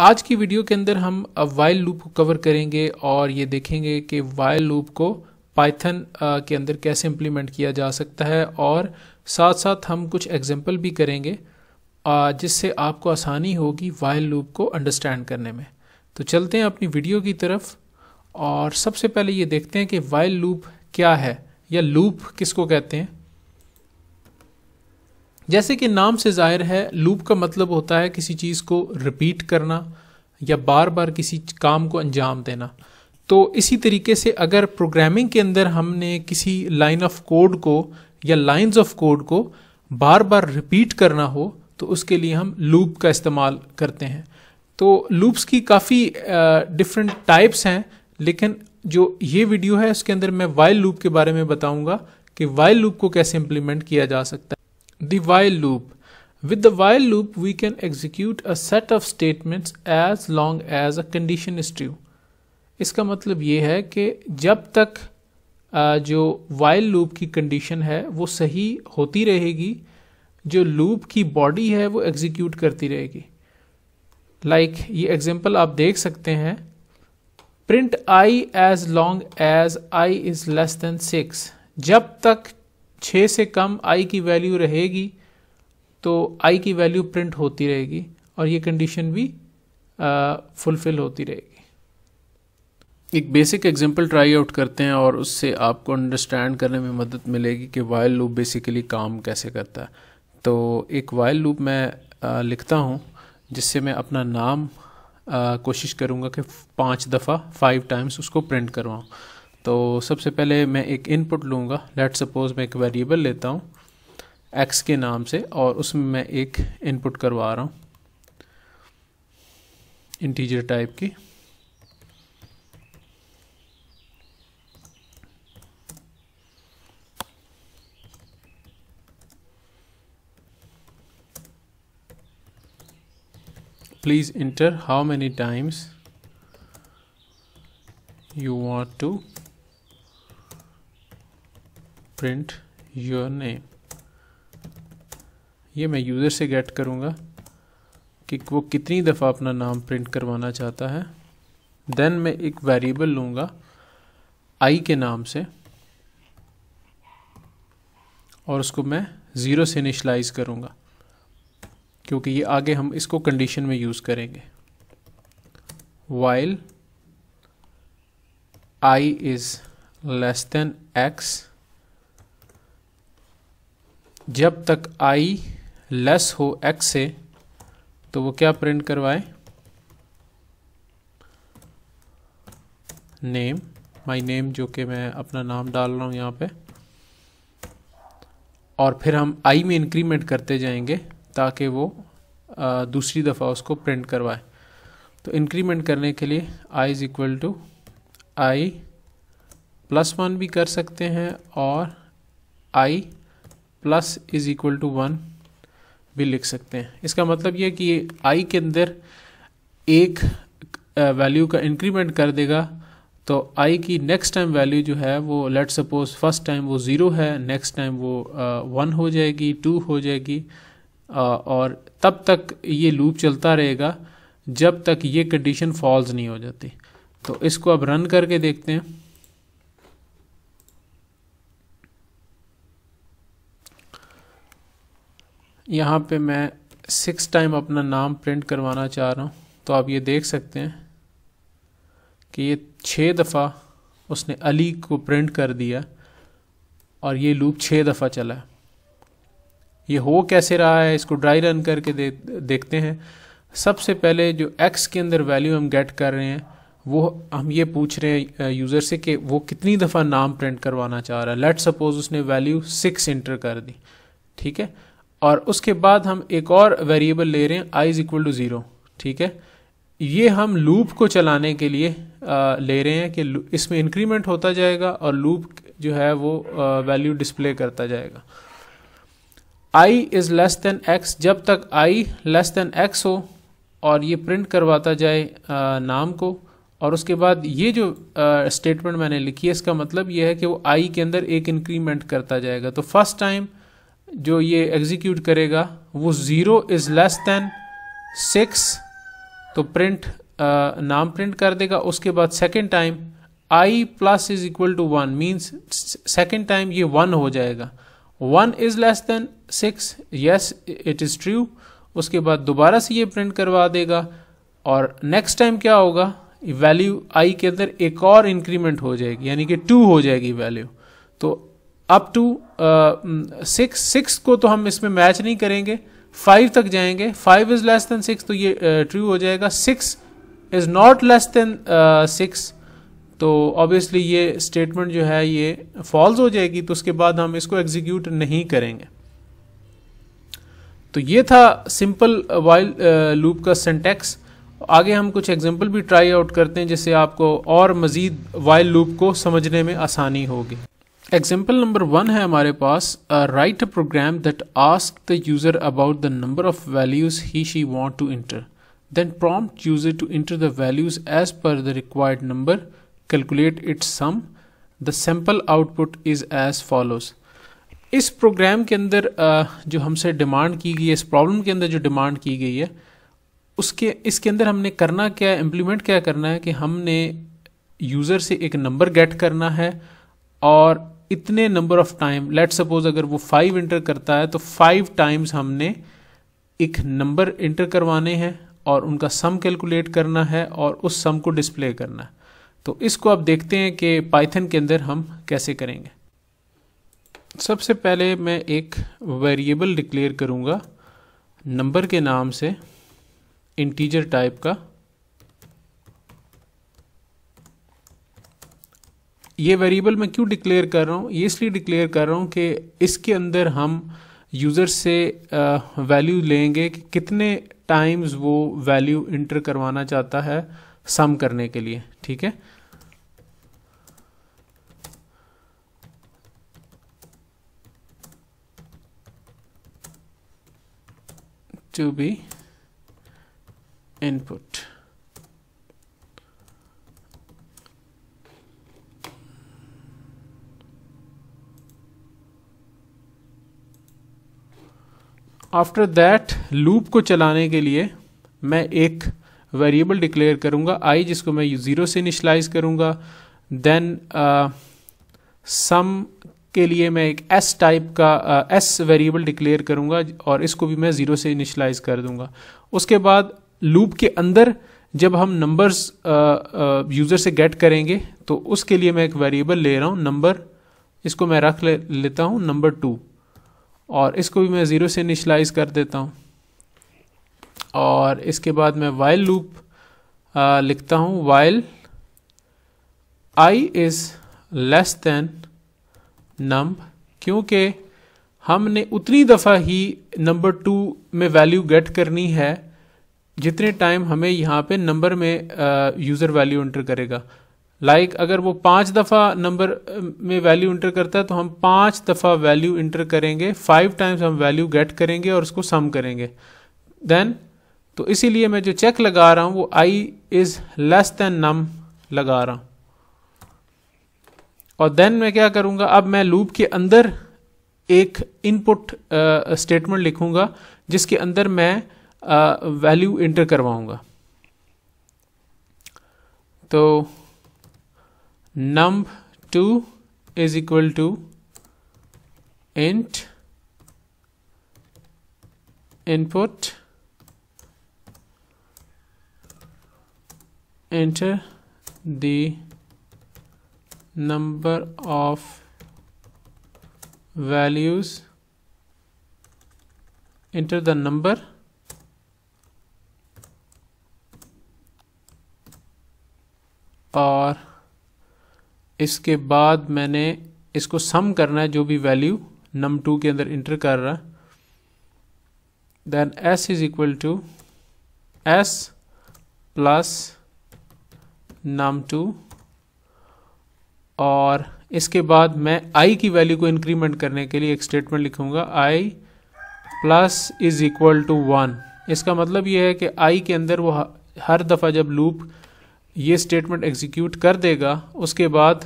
आज की वीडियो के अंदर हम वाइल लूप को कवर करेंगे और ये देखेंगे कि वाइल लूप को पाइथन के अंदर कैसे इम्प्लीमेंट किया जा सकता है, और साथ साथ हम कुछ एग्जांपल भी करेंगे जिससे आपको आसानी होगी वाइल लूप को अंडरस्टैंड करने में। तो चलते हैं अपनी वीडियो की तरफ और सबसे पहले ये देखते हैं कि वाइल लूप क्या है या लूप किसको कहते हैं। जैसे कि नाम से जाहिर है, लूप का मतलब होता है किसी चीज़ को रिपीट करना या बार बार किसी काम को अंजाम देना। तो इसी तरीके से अगर प्रोग्रामिंग के अंदर हमने किसी लाइन ऑफ कोड को या लाइंस ऑफ कोड को बार बार रिपीट करना हो तो उसके लिए हम लूप का इस्तेमाल करते हैं। तो लूप्स की काफ़ी डिफरेंट टाइप्स हैं, लेकिन जो ये वीडियो है उसके अंदर मैं वाइल लूप के बारे में बताऊंगा कि वाइल लूप को कैसे इम्प्लीमेंट किया जा सकता है। The while loop. With the while loop, we can execute a set of statements as long as a condition is true. इसका मतलब ये है कि जब तक जो while loop की कंडीशन है वो सही होती रहेगी, जो लूप की बॉडी है वो एग्जीक्यूट करती रहेगी। ये एग्जांपल आप देख सकते हैं, print i as long as i is less than 6। जब तक 6 से कम i की वैल्यू रहेगी तो i की वैल्यू प्रिंट होती रहेगी और ये कंडीशन भी फुलफिल होती रहेगी। एक बेसिक एग्जांपल ट्राई आउट करते हैं और उससे आपको अंडरस्टैंड करने में मदद मिलेगी कि वाइल लूप बेसिकली काम कैसे करता है। तो एक वाइल लूप मैं लिखता हूँ जिससे मैं अपना नाम कोशिश करूँगा कि 5 दफ़ा 5 टाइम्स उसको प्रिंट करवाऊँ। तो सबसे पहले मैं एक इनपुट लूँगा। लेट सपोज मैं एक वेरिएबल लेता हूँ x के नाम से और उसमें मैं एक इनपुट करवा रहा हूँ इंटीजर टाइप की। Please inter how many times you want to print your name। ये मैं यूज़र से गेट करूँगा कि वो कितनी दफ़ा अपना नाम प्रिंट करवाना चाहता है। देन मैं एक वेरिएबल लूँगा i के नाम से और उसको मैं 0 से इनिशलाइज करूँगा क्योंकि ये आगे हम इसको कंडीशन में यूज़ करेंगे। while i is less than x, जब तक i लेस हो x से तो वो क्या प्रिंट करवाए, नेम, माई नेम, जो कि मैं अपना नाम डाल रहा हूँ यहाँ पे। और फिर हम i में इंक्रीमेंट करते जाएंगे ताकि वो दूसरी दफ़ा उसको प्रिंट करवाए। तो इंक्रीमेंट करने के लिए i is equal to i +1 भी कर सकते हैं और i plus is equal to 1 भी लिख सकते हैं। इसका मतलब ये कि i के अंदर एक वैल्यू का इंक्रीमेंट कर देगा तो i की नेक्स्ट टाइम वैल्यू जो है वो लेट सपोज फर्स्ट टाइम वो 0 है, नेक्स्ट टाइम वो 1 हो जाएगी, 2 हो जाएगी, और तब तक ये लूप चलता रहेगा जब तक ये कंडीशन फॉल्स नहीं हो जाती। तो इसको अब रन करके देखते हैं। यहाँ पे मैं 6 टाइम अपना नाम प्रिंट करवाना चाह रहा हूँ। तो आप ये देख सकते हैं कि ये 6 दफ़ा उसने अली को प्रिंट कर दिया और ये लूप 6 दफ़ा चला है। ये हो कैसे रहा है, इसको ड्राई रन करके देखते हैं। सबसे पहले जो x के अंदर वैल्यू हम गेट कर रहे हैं वो हम ये पूछ रहे हैं यूज़र से कि वो कितनी दफ़ा नाम प्रिंट करवाना चाह रहा है। लेट सपोज उसने वैल्यू 6 इंटर कर दी, ठीक है। और उसके बाद हम एक और वेरिएबल ले रहे हैं i इज़ इक्वल टू 0, ठीक है। ये हम लूप को चलाने के लिए ले रहे हैं कि इसमें इंक्रीमेंट होता जाएगा और लूप जो है वो वैल्यू डिस्प्ले करता जाएगा। i is less then x, जब तक i लेस देन x हो और ये प्रिंट करवाता जाए नाम को। और उसके बाद ये जो स्टेटमेंट मैंने लिखी है इसका मतलब ये है कि वो i के अंदर एक इंक्रीमेंट करता जाएगा। तो फर्स्ट टाइम जो ये एग्जीक्यूट करेगा वो 0 इज़ लेस देन 6 तो प्रिंट नाम प्रिंट कर देगा। उसके बाद second time I plus is equal to 1 means second time ये 1 हो जाएगा। 1 is less than 6, yes it is true. उसके बाद दोबारा से ये प्रिंट करवा देगा और नेक्स्ट टाइम क्या होगा, वैल्यू आई के अंदर एक और इंक्रीमेंट हो जाएगी, यानी कि 2 हो जाएगी वैल्यू। तो अप टू 6 को तो हम इसमें मैच नहीं करेंगे, 5 तक जाएंगे। 5 इज लेस देन 6 तो ये ट्रू हो जाएगा। 6 इज नॉट लेस देन 6 तो ऑब्वियसली ये स्टेटमेंट जो है ये फॉल्स हो जाएगी, तो उसके बाद हम इसको एग्जीक्यूट नहीं करेंगे। तो ये था सिंपल वाइल लूप का सिंटैक्स। आगे हम कुछ एग्जांपल भी ट्राई आउट करते हैं जिससे आपको और मजीद वाइल लूप को समझने में आसानी होगी। एग्जाम्पल नंबर 1 है हमारे पास, write a program that ask the user about the number of values he she want to enter, then prompt user to enter the values as per the required number, calculate its sum, the sample output is as follows. इस program के अंदर जो हमसे demand की गई है, इस problem के अंदर जो डिमांड की गई है इसके अंदर हमने करना क्या है, इम्प्लीमेंट क्या करना है कि हमने यूज़र से एक नंबर गेट करना है और इतने number of time, let suppose अगर वो 5 इंटर करता है तो 5 टाइम्स हमने एक नंबर इंटर करवाने हैं और उनका सम कैलकुलेट करना है और उस सम को डिस्प्ले करना है। तो इसको आप देखते हैं कि पाइथन के अंदर हम कैसे करेंगे। सबसे पहले मैं एक वेरिएबल डिक्लेयर करूंगा नंबर के नाम से, इंटीजर टाइप का। ये वेरिएबल मैं क्यों डिक्लेयर कर रहा हूँ, ये इसलिए डिक्लेयर कर रहा हूँ कि इसके अंदर हम यूज़र से वैल्यू लेंगे कि कितने टाइम्स वो वैल्यू इंटर करवाना चाहता है सम करने के लिए, ठीक है। To be input. After that loop को चलाने के लिए मैं एक वेरिएबल डिक्लेयर करूंगा आई, जिसको मैं 0 से इनिशलाइज करूंगा। देन सम के लिए मैं एक एस टाइप का एस वेरिएबल डिक्लेयर करूंगा और इसको भी मैं 0 से इनिशलाइज कर दूंगा। उसके बाद लूप के अंदर जब हम नंबर्स यूज़र से गेट करेंगे तो उसके लिए मैं एक वेरिएबल ले रहा हूँ नंबर, इसको मैं रख लेता हूँ नंबर 2 और इसको भी मैं 0 से इनिशलाइज कर देता हूँ। और इसके बाद मैं वाइल लूप लिखता हूँ, while I is less than num, क्योंकि हमने उतनी दफ़ा ही नंबर 2 में वैल्यू गेट करनी है जितने टाइम हमें यहाँ पे नंबर में यूज़र वैल्यू इंटर करेगा। लाइक अगर वो 5 दफ़ा नंबर में वैल्यू इंटर करता है तो हम 5 दफ़ा वैल्यू इंटर करेंगे, 5 टाइम्स हम वैल्यू गेट करेंगे और उसको सम करेंगे। देन तो इसीलिए मैं जो चेक लगा रहा हूँ वो आई इज़ लेस देन नम लगा रहा हूँ। और देन मैं क्या करूँगा, अब मैं लूप के अंदर एक इनपुट स्टेटमेंट लिखूँगा जिसके अंदर मैं वैल्यू इंटर करवाऊँगा। तो num2 is equal to int input enter the number of values, enter the number और इसके बाद मैंने इसको सम करना है जो भी वैल्यू num2 के अंदर इंटर कर रहा है। Then s is equal to s plus num2 और इसके बाद मैं i की वैल्यू को इंक्रीमेंट करने के लिए एक स्टेटमेंट लिखूंगा i plus is equal to 1। इसका मतलब ये है कि i के अंदर वो हर दफ़ा जब लूप ये स्टेटमेंट एग्जीक्यूट कर देगा उसके बाद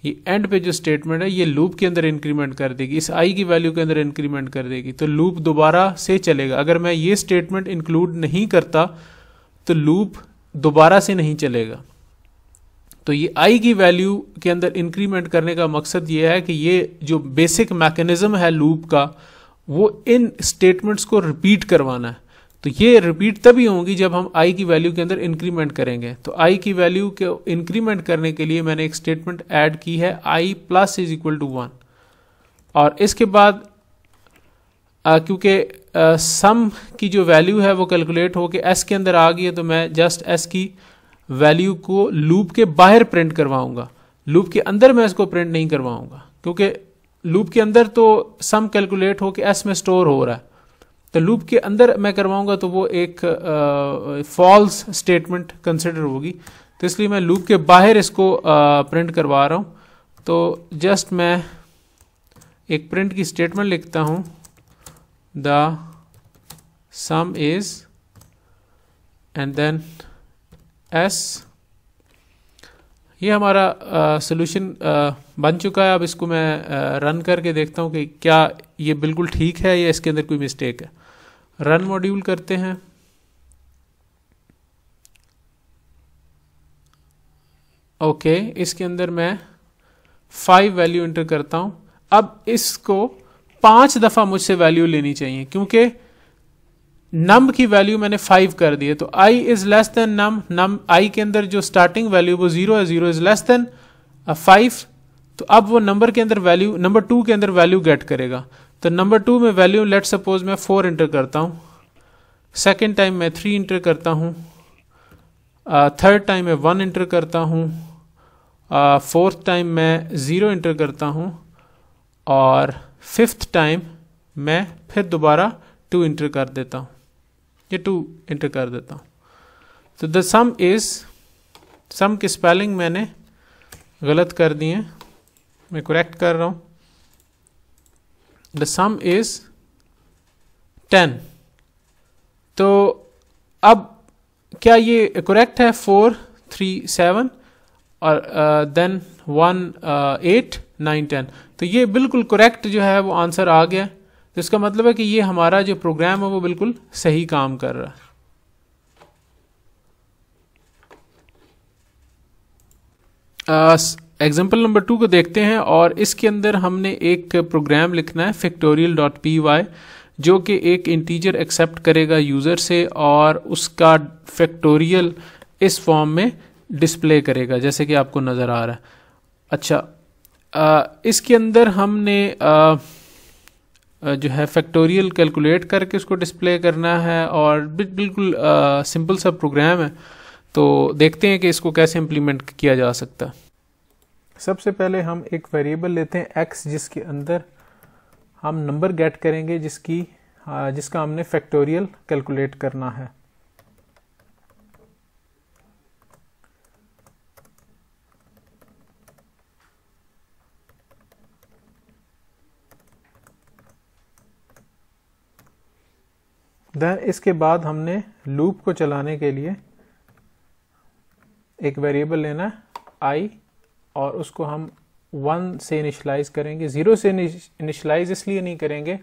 ये एंड पे जो स्टेटमेंट है ये लूप के अंदर इंक्रीमेंट कर देगी, इस आई की वैल्यू के अंदर इंक्रीमेंट कर देगी, तो लूप दोबारा से चलेगा। अगर मैं ये स्टेटमेंट इंक्लूड नहीं करता तो लूप दोबारा से नहीं चलेगा। तो ये आई की वैल्यू के अंदर इंक्रीमेंट करने का मकसद ये है कि ये जो बेसिक मैकेनिज्म है लूप का, वो इन स्टेटमेंट्स को रिपीट करवाना है। तो ये रिपीट तभी होंगी जब हम आई की वैल्यू के अंदर इंक्रीमेंट करेंगे। तो आई की वैल्यू के इंक्रीमेंट करने के लिए मैंने एक स्टेटमेंट ऐड की है, आई प्लस इज इक्वल टू 1। और इसके बाद क्योंकि सम की जो वैल्यू है वो कैलकुलेट होके एस के अंदर आ गई है, तो मैं जस्ट एस की वैल्यू को लूप के बाहर प्रिंट करवाऊंगा, लूप के अंदर मैं इसको प्रिंट नहीं करवाऊंगा, क्योंकि लूप के अंदर तो सम कैलकुलेट होके एस में स्टोर हो रहा है। तो लूप के अंदर मैं करवाऊंगा तो वो एक फॉल्स स्टेटमेंट कंसिडर होगी, तो इसलिए मैं लूप के बाहर इसको प्रिंट करवा रहा हूँ। तो जस्ट मैं एक प्रिंट की स्टेटमेंट लिखता हूँ, the sum is and then S. ये हमारा सॉल्यूशन बन चुका है। अब इसको मैं रन करके देखता हूँ कि क्या ये बिल्कुल ठीक है या इसके अंदर कोई मिस्टेक है। रन मॉड्यूल करते हैं। ओके, इसके अंदर मैं 5 वैल्यू एंटर करता हूँ। अब इसको 5 दफ़ा मुझसे वैल्यू लेनी चाहिए, क्योंकि नम की वैल्यू मैंने 5 कर दी है। तो i is less than num i के अंदर जो स्टार्टिंग वैल्यू वो 0 है, 0 इज लेस देन 5। तो अब वो नंबर के अंदर वैल्यू, नंबर 2 के अंदर वैल्यू गेट करेगा। तो नंबर 2 में वैल्यू लेट सपोज मैं 4 इंटर करता हूँ, सेकेंड टाइम मैं 3 इंटर करता हूँ, थर्ड टाइम मैं 1 इंटर करता हूँ, फोर्थ टाइम मैं 0 इंटर करता हूँ, और फिफ्थ टाइम मैं फिर दोबारा 2 इंटर कर देता हूँ, ये 2 इंटर कर देता हूँ। तो द सम इज, सम की स्पेलिंग मैंने गलत कर दी है, मैं करेक्ट कर रहा हूँ। The sum is 10। तो अब क्या ये करेक्ट है? 4 3 7 और देन 1 8 9 10। तो ये बिल्कुल करेक्ट जो है वो आंसर आ गया। तो इसका मतलब है कि ये हमारा जो प्रोग्राम है वो बिल्कुल सही काम कर रहा है। एग्जाम्पल नंबर 2 को देखते हैं, और इसके अंदर हमने एक प्रोग्राम लिखना है factorial.py, जो कि एक इंटीजर एक्सेप्ट करेगा यूज़र से और उसका फैक्टोरियल इस फॉर्म में डिस्प्ले करेगा, जैसे कि आपको नज़र आ रहा है। अच्छा, इसके अंदर हमने जो है फैक्टोरियल कैलकुलेट करके उसको डिस्प्ले करना है, और बिल्कुल सिंपल सा प्रोग्राम है। तो देखते हैं कि इसको कैसे इम्प्लीमेंट किया जा सकता है। सबसे पहले हम एक वेरिएबल लेते हैं x, जिसके अंदर हम नंबर गेट करेंगे जिसका हमने फैक्टोरियल कैलकुलेट करना है। देन इसके बाद हमने लूप को चलाने के लिए एक वेरिएबल लेना है i, और उसको हम 1 से इनिशलाइज करेंगे। 0 से इनिशलाइज इसलिए नहीं करेंगे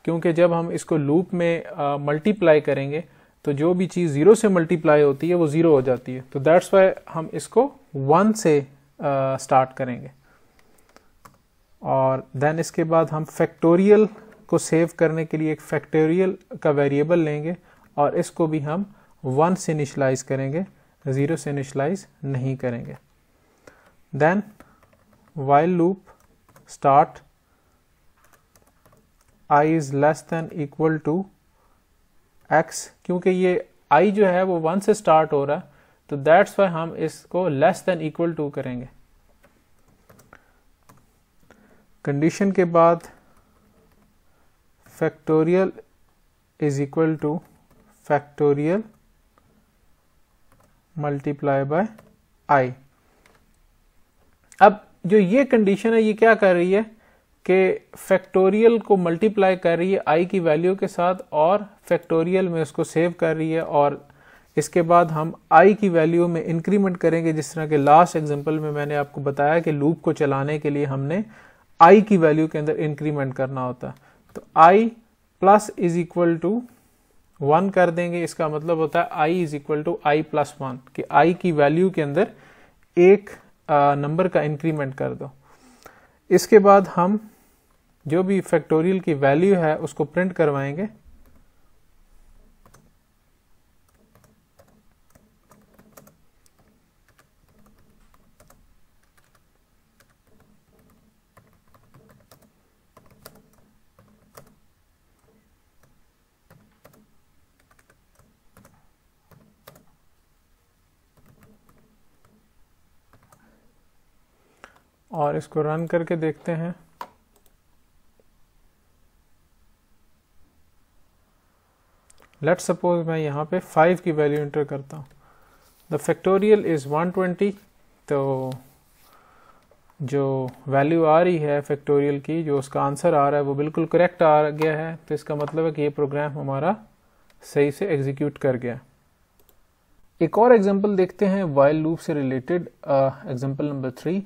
क्योंकि जब हम इसको लूप में मल्टीप्लाई करेंगे तो जो भी चीज़ 0 से मल्टीप्लाई होती है वो 0 हो जाती है। तो दैट्स वाई हम इसको 1 से स्टार्ट करेंगे। और देन इसके बाद हम फैक्टोरियल को सेव करने के लिए एक फैक्टोरियल का वेरिएबल लेंगे, और इसको भी हम 1 से इनिशलाइज करेंगे, 0 से इनिशलाइज नहीं करेंगे। Then while loop start i is less than equal to x, क्योंकि ये i जो है वो 1 से स्टार्ट हो रहा है, तो दैट्स वाई हम इसको लेस देन इक्वल टू करेंगे। कंडीशन के बाद factorial is equal two factorial multiply by i। अब जो ये कंडीशन है ये क्या कर रही है कि फैक्टोरियल को मल्टीप्लाई कर रही है i की वैल्यू के साथ, और फैक्टोरियल में उसको सेव कर रही है, और इसके बाद हम i की वैल्यू में इंक्रीमेंट करेंगे। जिस तरह के लास्ट एग्जांपल में मैंने आपको बताया कि लूप को चलाने के लिए हमने i की वैल्यू के अंदर इंक्रीमेंट करना होता है। तो i plus is equal to 1 कर देंगे, इसका मतलब होता है I is equal to I plus 1, कि आई की वैल्यू के अंदर एक नंबर का इंक्रीमेंट कर दो। इसके बाद हम जो भी फैक्टोरियल की वैल्यू है उसको प्रिंट करवाएंगे। और इसको रन करके देखते हैं। लेट्स सपोज मैं यहाँ पे 5 की वैल्यू एंटर करता हूँ। द फैक्टोरियल इज 120, तो जो वैल्यू आ रही है फैक्टोरियल की, जो उसका आंसर आ रहा है वो बिल्कुल करेक्ट आ गया है। तो इसका मतलब है कि ये प्रोग्राम हमारा सही से एग्जीक्यूट कर गया। एक और एग्जांपल देखते हैं वाइल लूप से related. Example number 3,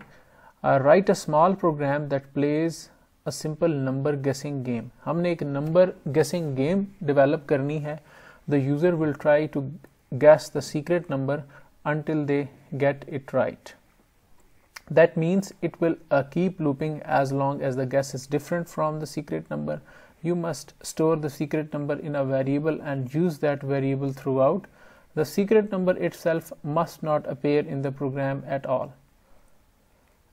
write a small program that plays a simple number guessing game. हमने एक नंबर गेसिंग गेम डेवलप करनी है। The user will try to guess the secret number until they get it right. That means it will keep looping as long as the guess is different from the secret number. You must store the secret number in a variable and use that variable throughout. The secret number itself must not appear in the program at all,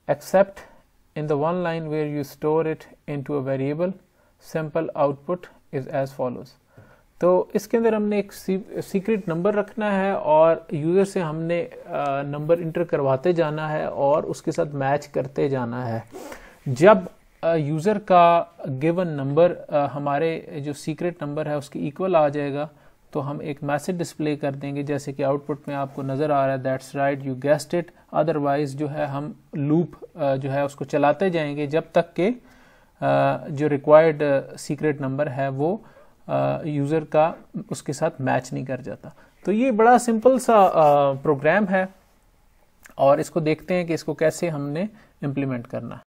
except in the one line where you store it into a variable. Simple output is as follows. तो इसके अंदर हमने एक secret number रखना है और user से हमने नंबर इंटर करवाते जाना है और उसके साथ मैच करते जाना है। जब यूज़र का गिवन नंबर हमारे जो सीक्रेट नंबर है उसके इक्वल आ जाएगा तो हम एक मैसेज डिस्प्ले कर देंगे, जैसे कि आउटपुट में आपको नज़र आ रहा है, that's right you guessed it. Otherwise जो है हम लूप जो है उसको चलाते जाएंगे जब तक कि जो रिक्वायर्ड सीक्रेट नंबर है वो यूज़र का उसके साथ मैच नहीं कर जाता। तो ये बड़ा सिंपल सा प्रोग्राम है और इसको देखते हैं कि इसको कैसे हमने इम्प्लीमेंट करना है।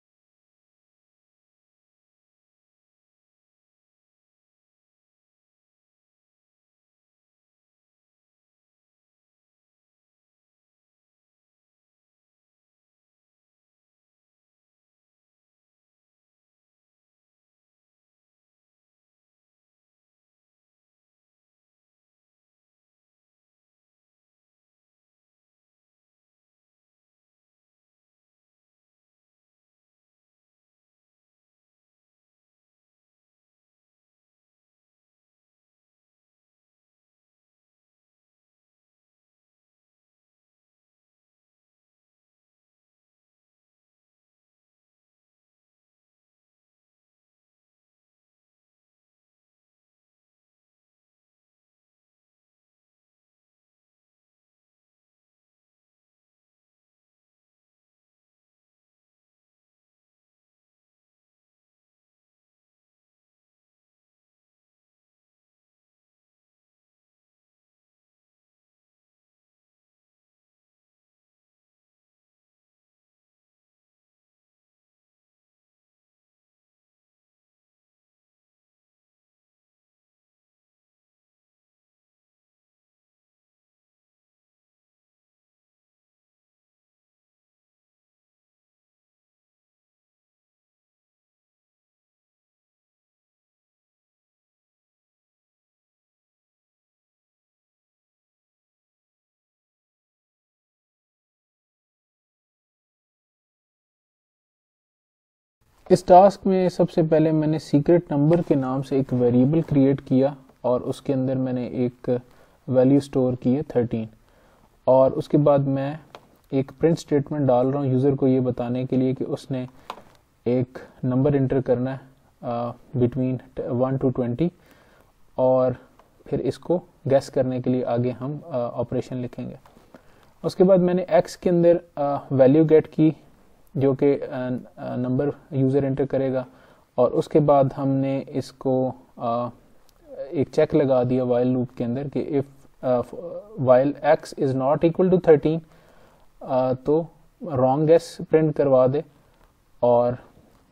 इस टास्क में सबसे पहले मैंने सीक्रेट नंबर के नाम से एक वेरिएबल क्रिएट किया और उसके अंदर मैंने एक वैल्यू स्टोर की है 13 और उसके बाद मैं एक प्रिंट स्टेटमेंट डाल रहा हूँ यूज़र को ये बताने के लिए कि उसने एक नंबर इंटर करना है बिटवीन 1 to 20 और फिर इसको गैस करने के लिए आगे हम ऑपरेशन लिखेंगे। उसके बाद मैंने x के अंदर वैल्यू गेट की जो कि नंबर यूज़र एंटर करेगा और उसके बाद हमने इसको एक चेक लगा दिया वाइल लूप के अंदर कि if while x is not equal to 13 तो रॉन्ग गैस प्रिंट करवा दे और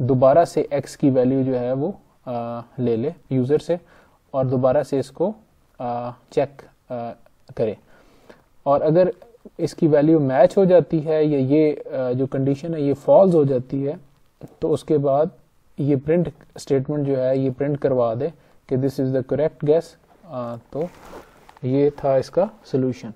दोबारा से x की वैल्यू जो है वो ले ले यूज़र से और दोबारा से इसको चेक करे, और अगर इसकी वैल्यू मैच हो जाती है या ये जो कंडीशन है ये फॉल्स हो जाती है, तो उसके बाद ये प्रिंट स्टेटमेंट जो है ये प्रिंट करवा दे कि this is the correct guess. तो ये था इसका सोल्यूशन।